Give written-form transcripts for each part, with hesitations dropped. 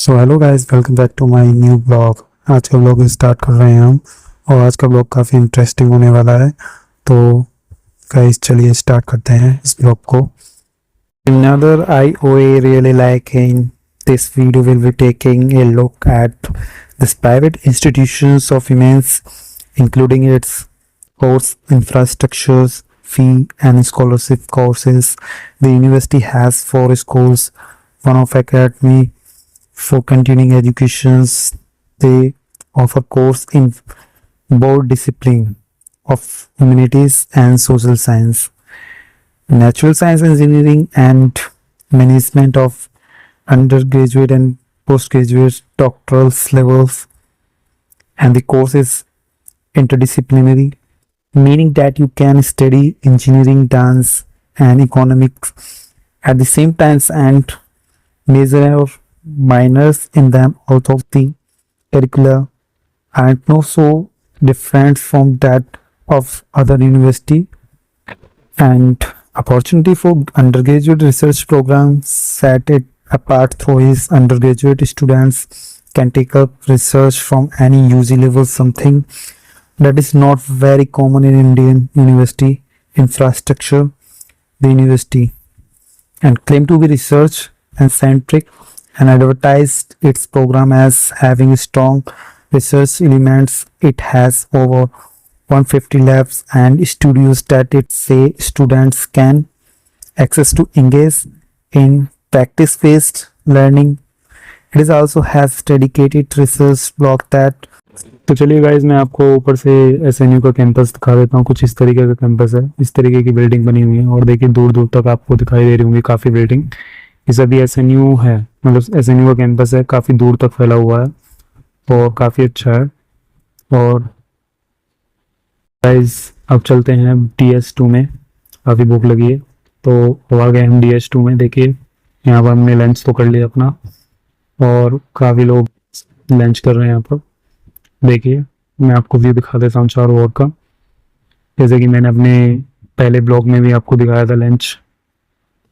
So hello guys, welcome back to my new blog. आज का blog start कर रहे हैं हम, और आज का ब्लॉग काफ़ी इंटरेस्टिंग होने वाला है। तो गाइस चलिए स्टार्ट करते हैं इस ब्लॉग को। Another IOA really liking this video will be taking a look at this private institutions of immense, including its course infrastructures, fee and scholarship courses. The university has 4 schools, one of academy for continuing educations. They offer course in both discipline of humanities and social science, natural science, engineering, and management of undergraduate and postgraduate doctoral levels. And the course is interdisciplinary, meaning that you can study engineering, dance, and economics at the same time and major or minors in them. Although the curricula are not so different from that of other university, and opportunity for undergraduate research programs set it apart through his undergraduate students can take up research from any UG level, something that is not very common in Indian university infrastructure. The university and claim to be research and centric and advertised its program as having strong research elements. It has over 150 labs and studios that it say students can access to engage in practice-based learning. It is also has dedicated research block that. तो चलिए guys, मैं आपको ऊपर से एसएनयू का campus दिखा देता हूँ। कुछ इस तरीके का कैंपस है, इस तरीके की बिल्डिंग बनी हुई है, और देखिए दूर दूर तक आपको दिखाई दे रही होंगी काफ़ी बिल्डिंग। ये सभी एसएनयू है, मतलब एसएनयू का कैंपस है, काफ़ी दूर तक फैला हुआ है और काफ़ी अच्छा है। और गाइज अब चलते हैं DS2 में, काफ़ी भूख लगी है तो अब आ गए हम DS2 में। देखिए यहाँ पर हमने लंच तो कर लिया अपना, और काफ़ी लोग लंच कर रहे हैं यहाँ पर। देखिए मैं आपको व्यू दिखा देता हूँ चारों ओर का, जैसे कि मैंने अपने पहले ब्लॉग में भी आपको दिखाया था लंच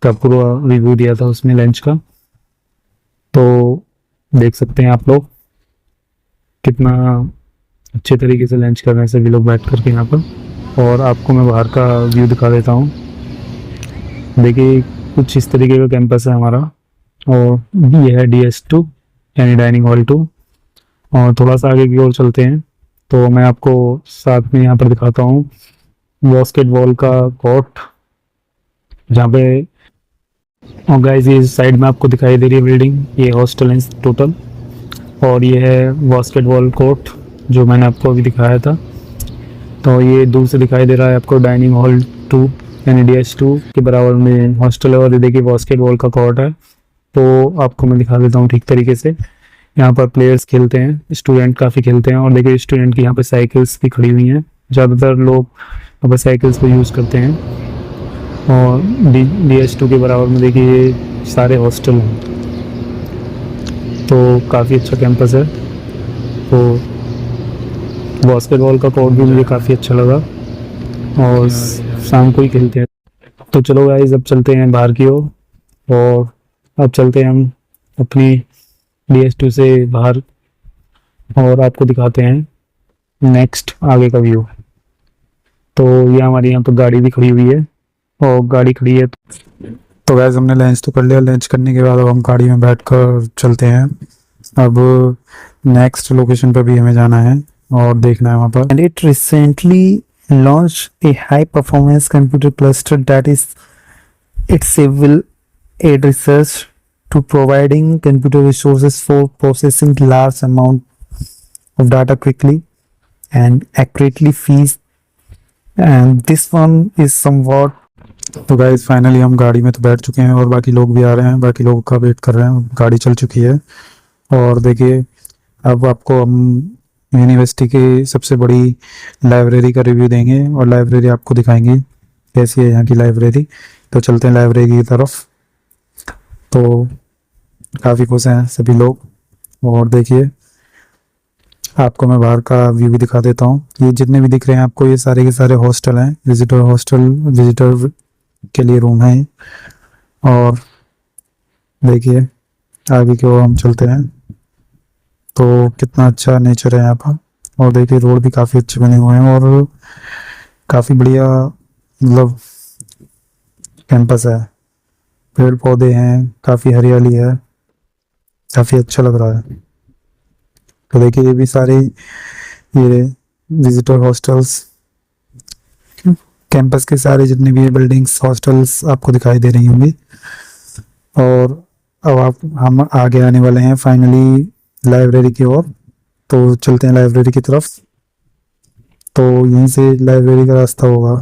का पूरा रिव्यू दिया था उसमें लंच का। तो देख सकते हैं आप लोग कितना अच्छे तरीके से लंच कर रहे हैं सभी लोग बैठ करके यहाँ पर। और आपको मैं बाहर का व्यू दिखा देता हूँ। देखिए कुछ इस तरीके का कैंपस है हमारा, और ये है DS2 यानी डाइनिंग हॉल 2। और थोड़ा सा आगे की ओर चलते हैं तो मैं आपको साथ में यहाँ पर दिखाता हूँ बास्केटबॉल का कोर्ट, जहाँ पे। और गाइस ये साइड में आपको दिखाई दे रही है बिल्डिंग, ये हॉस्टल है टोटल, और ये है बास्केटबॉल कोर्ट जो मैंने आपको अभी दिखाया था। तो ये दूर से दिखाई दे रहा है आपको डाइनिंग हॉल 2 यानी DS2 के बराबर में हॉस्टल है, और ये देखिए बास्केटबॉल का कोर्ट है। तो आपको मैं दिखा देता हूँ ठीक तरीके से। यहाँ पर प्लेयर्स खेलते हैं, स्टूडेंट काफ़ी खेलते हैं, और देखिए स्टूडेंट की यहाँ पे साइकिल्स भी खड़ी हुई हैं। ज़्यादातर लोग यहाँ पर साइकिल्स को यूज़ करते हैं। और DS2 के बराबर में देखिए ये सारे हॉस्टल हैं, तो काफ़ी अच्छा कैंपस है। तो बास्केटबॉल का कोर्ट भी मुझे काफ़ी अच्छा लगा, और शाम को ही खेलते हैं। तो चलो गाइस अब चलते हैं बाहर की ओर, और अब चलते हैं हम अपनी DS2 से बाहर, और आपको दिखाते हैं नेक्स्ट आगे का व्यू। तो ये हमारी यहाँ पर गाड़ी भी खड़ी हुई है, और गाड़ी खड़ी है। तो गाइस हमने लंच तो कर लिया, लंच करने के बाद अब हम गाड़ी में बैठकर चलते हैं। अब नेक्स्ट लोकेशन पर भी हमें जाना है और देखना है वहाँ पर। And it recently launch a high performance computer cluster that is it's will aid research to providing computer resources for processing large amount of data quickly and accurately fees, and this one is somewhat। तो guys finally हम गाड़ी में तो बैठ चुके हैं, और बाकी लोग भी आ रहे हैं, बाकी लोगों का वेट कर रहे हैं। गाड़ी चल चुकी है, और देखिए अब आपको हम यूनिवर्सिटी की सबसे बड़ी लाइब्रेरी का रिव्यू देंगे, और लाइब्रेरी आपको दिखाएंगे कैसी है यहाँ की लाइब्रेरी। तो चलते हैं लाइब्रेरी की तरफ। तो काफ़ी खुश हैं सभी लोग, और देखिए आपको मैं बाहर का व्यू भी दिखा देता हूँ। ये जितने भी दिख रहे हैं आपको, ये सारे के सारे हॉस्टल हैं, विजिटर हॉस्टल, विजिटर के लिए रूम है। और देखिए आगे की ओर हम चलते हैं। तो कितना अच्छा नेचर है यहाँ पर। और देखिए रोड भी काफ़ी अच्छे बने हुए हैं और काफ़ी बढ़िया मतलब कैंपस है। पेड़ पौधे हैं, काफ़ी हरियाली है, काफ़ी अच्छा लग रहा है। तो देखिए ये भी सारे ये विजिटर हॉस्टल्स, कैंपस के सारे जितने भी बिल्डिंग्स हॉस्टल्स आपको दिखाई दे रही होंगी। और अब हम आगे आने वाले हैं फाइनली लाइब्रेरी की ओर। तो चलते हैं लाइब्रेरी की तरफ। तो यहीं से लाइब्रेरी का रास्ता होगा।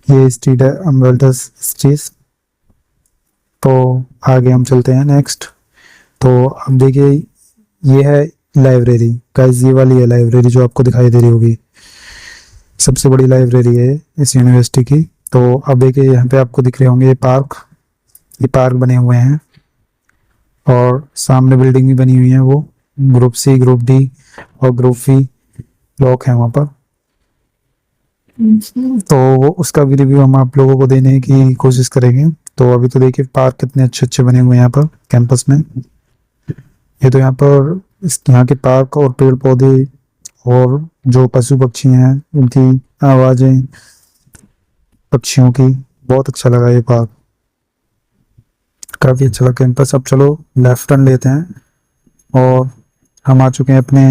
ये स्ट्रीट है अम्बेल्टस स्ट्रीट। तो आगे हम चलते हैं नेक्स्ट। तो अब देखिए ये है लाइब्रेरी गाइस, ये वाली है लाइब्रेरी जो आपको दिखाई दे रही होगी। सबसे बड़ी लाइब्रेरी है इस यूनिवर्सिटी की। तो अब देखिए यहाँ पे आपको दिख रहे होंगे ये पार्क बने हुए हैं और सामने बिल्डिंग भी बनी हुई है। वो ग्रुप सी, ग्रुप डी और ग्रुप वी ब्लॉक है वहाँ पर। तो वो उसका भी रिव्यू हम आप लोगों को देने की कोशिश करेंगे। तो अभी तो देखिए पार्क कितने अच्छे अच्छे बने हुए हैं यहाँ पर कैंपस में। ये तो यहाँ पर यहाँ के पार्क और पेड़ पौधे और जो पशु पक्षी हैं उनकी आवाजें, पक्षियों की, बहुत अच्छा लगा ये पार्क, काफी अच्छा लगा कैंपस। अब चलो लेफ्ट टर्न लेते हैं और हम आ चुके हैं अपने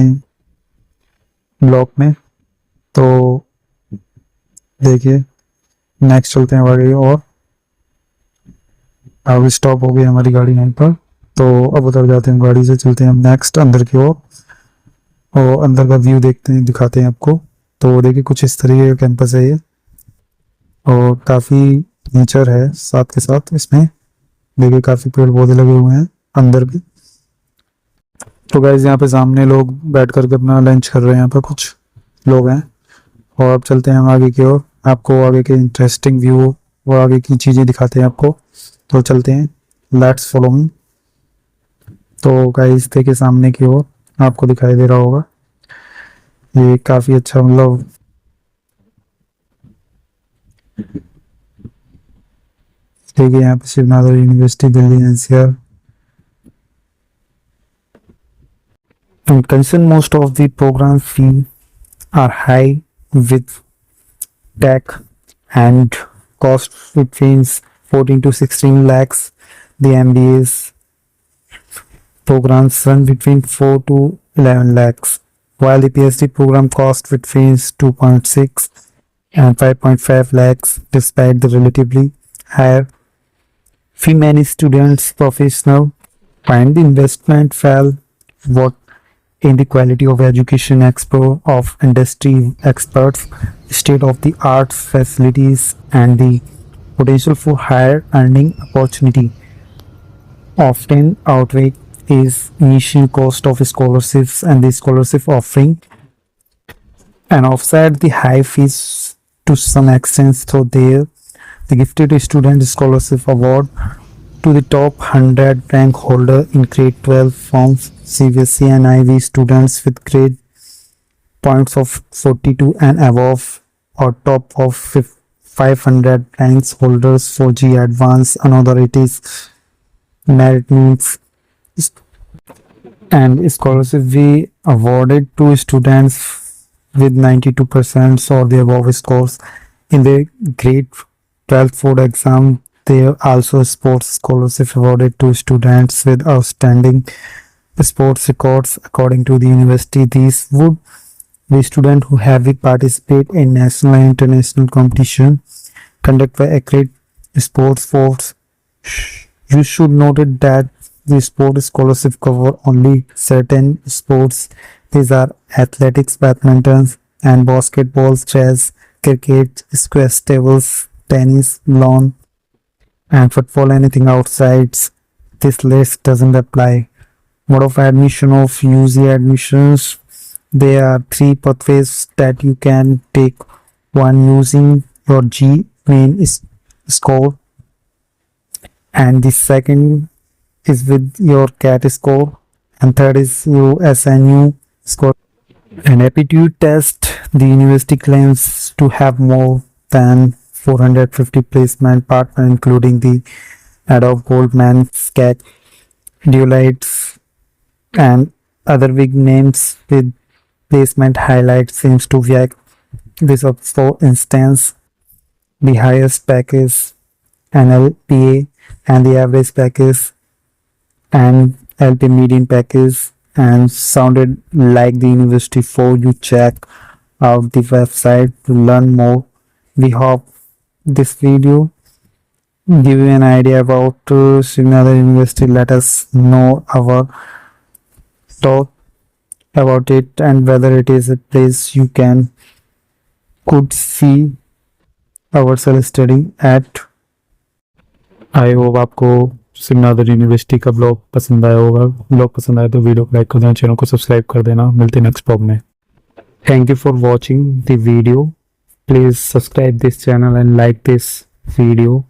ब्लॉक में। तो देखिए नेक्स्ट चलते हैं आगे और अब स्टॉप हो गई हमारी गाड़ी यहीं पर। तो अब उतर जाते हैं गाड़ी से, चलते हैं हम नेक्स्ट अंदर की ओर और अंदर का व्यू देखते हैं, दिखाते हैं आपको। तो देखिए कुछ इस तरीके का कैंपस है ये और काफ़ी नेचर है साथ के साथ इसमें। देखिए काफ़ी पेड़ पौधे लगे हुए हैं अंदर भी। तो गाइज यहाँ पे सामने लोग बैठ करके अपना लंच कर रहे हैं, यहाँ पर कुछ लोग हैं। और अब चलते हैं हम आगे की ओर, आपको आगे के इंटरेस्टिंग व्यू और आगे की चीज़ें दिखाते हैं आपको। तो चलते हैं, लेट्स फॉलो मी। तो गाइस देखिए सामने की ओर आपको दिखाई दे रहा होगा ये काफ़ी अच्छा मतलब देखिए यहाँ पे Shivnath university Delhi NCR. In concern, most of the program fee are high with tech and cost between 14 to 16 lakhs. The MBA's programs run between 4 to 11 lakhs, while the PhD program costs between 2.6 and 5.5 lakhs. Despite the relatively higher fee, many students professional find the investment fell what in the quality of education expo of industry experts, state of the art facilities, and the potential for higher earning opportunity often outweigh is initial cost of scholarships and the scholarship offering and offset the high fees to some extent through the gifted student scholarship award to the top 100 rank holder in grade 12 from CBSE and IB students with grade points of 42 and above or top of 500 ranks holders for G advanced. Another it is merit means and scholarship we awarded to students with 92% or the above scores in the grade 12th board exam. There also sports scholarship awarded to students with outstanding sports records. According to the university, these would be students who have participated in national and international competition conducted by accredited sports force. You should note that the sport scholarship cover only certain sports. These are athletics, badminton, and basketball, chess, cricket, squash tables, tennis, lawn, and football. Anything outside this list doesn't apply. Mode of admission of UG admissions. There are three pathways that you can take. One using your G main score, and the second is with your CAT score, and third is your SNU score. An aptitude test. The university claims to have more than 450 placement partners, including the Adobe Goldman, SCAC, Deloitte, and other big names with placement highlight seems to be like this of, for instance, the highest package NLPA and the average package and LP median package and sounded like the university for you. Check out the website to learn more. We hope this video give you an idea about Srinagar University. Let us know our thought about it and whether it is a place you can could see ourselves studying at. I hope आपको श्रीनाथर university का blog पसंद आया होगा। Blog पसंद आया तो video को like कर देना, चैनल को सब्सक्राइब कर देना। मिलते हैं नेक्स्ट ब्लॉग में। Thank you for watching the video. Please subscribe this channel and like this video.